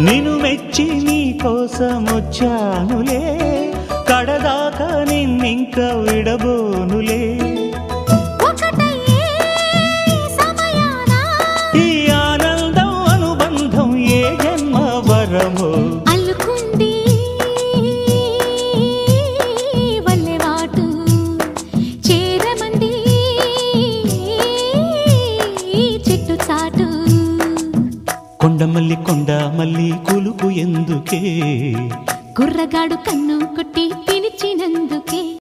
నిన్ను మెచ్చి నీ కోసం వచ్చానులే, కడదాకా నిన్నింక విడబోనులే. ఈ ఆనందం అనుబంధం ఏ జన్మ వరమో అల్లుకుంది వల్లెవాటు చేరమంది చెట్టు చాటు. కొండమల్లి కొండ మల్లి కులుకు ఎందుకే, కుర్రగాడు కన్ను కొట్టి పిలిచినందుకే.